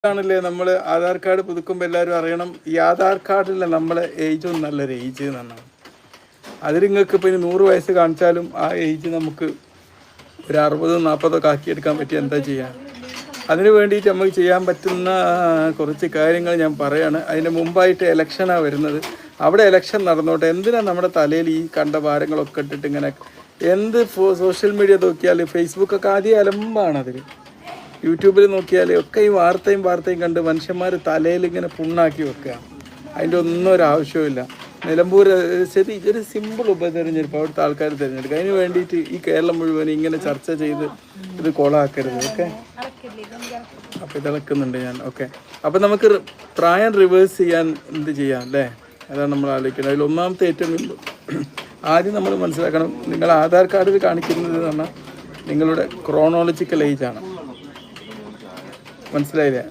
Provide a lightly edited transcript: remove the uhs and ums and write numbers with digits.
ആണല്ലേ നമ്മൾ ആധാർ കാർഡ് പുതുക്കുമ്പോൾ എല്ലാവരും അറിയണം ഈ ആധാർ കാർഡിലെ നമ്മളെ ഏജും നല്ലൊരു ഏജ് എന്നാണ്. അതിൽ നിങ്ങൾക്ക് ഇപ്പോൾ ഇനി 100 വയസ്സ് കാണിച്ചാലും ആ ഏജ് നമുക്ക് ഒരു 60-40 ആക്കിയെടുക്കാൻ പറ്റി എന്താ ചെയ്യുക. അതിന് വേണ്ടിയിട്ട് നമുക്ക് ചെയ്യാൻ പറ്റുന്ന കുറച്ച് കാര്യങ്ങൾ ഞാൻ പറയാണ്. അതിന് മുമ്പായിട്ട് ഇലക്ഷനാണ് വരുന്നത്. അവിടെ ഇലക്ഷൻ നടന്നോട്ടെ. എന്തിനാണ് നമ്മുടെ തലയിൽ ഈ കണ്ട ഭാരങ്ങളൊക്കെ ഇട്ടിട്ട് ഇങ്ങനെ സോഷ്യൽ മീഡിയ നോക്കിയാൽ ഫേസ്ബുക്കൊക്കെ ആദ്യം അലമ്പാണ്. അതിൽ യൂട്യൂബിൽ നോക്കിയാൽ ഒക്കെ ഈ വാർത്തയും കണ്ട് മനുഷ്യന്മാർ തലയിൽ ഇങ്ങനെ പുണ്ണാക്കി വെക്കുക. അതിൻ്റെ ഒന്നും ഒരു ആവശ്യമില്ല. നിലമ്പൂർ ശരി ഇതൊരു സിമ്പിൾ ഉപതെരഞ്ഞെടുപ്പ് അവിടുത്തെ ആൾക്കാർ തിരഞ്ഞെടുക്കുക. അതിന് വേണ്ടിയിട്ട് ഈ കേരളം മുഴുവൻ ഇങ്ങനെ ചർച്ച ചെയ്ത് ഇത് കോളാക്കരുത്. ഓക്കെ, അപ്പോൾ ഇതിളക്കുന്നുണ്ട് ഞാൻ. ഓക്കെ, അപ്പോൾ നമുക്ക് പ്രായം റിവേഴ്സ് ചെയ്യാൻ എന്ത് ചെയ്യാം അല്ലേ? അതാണ് നമ്മൾ ആലോചിക്കുന്നത്. അതിൽ ഒന്നാമത്തെ ഏറ്റവും ആദ്യം നമ്മൾ മനസ്സിലാക്കണം, നിങ്ങൾ ആധാർ കാർഡിൽ കാണിക്കുന്നത് എന്ന് പറഞ്ഞാൽ നിങ്ങളുടെ ക്രോണോളജിക്കൽ ഏജാണ്. മനസ്സിലായില്ലേ?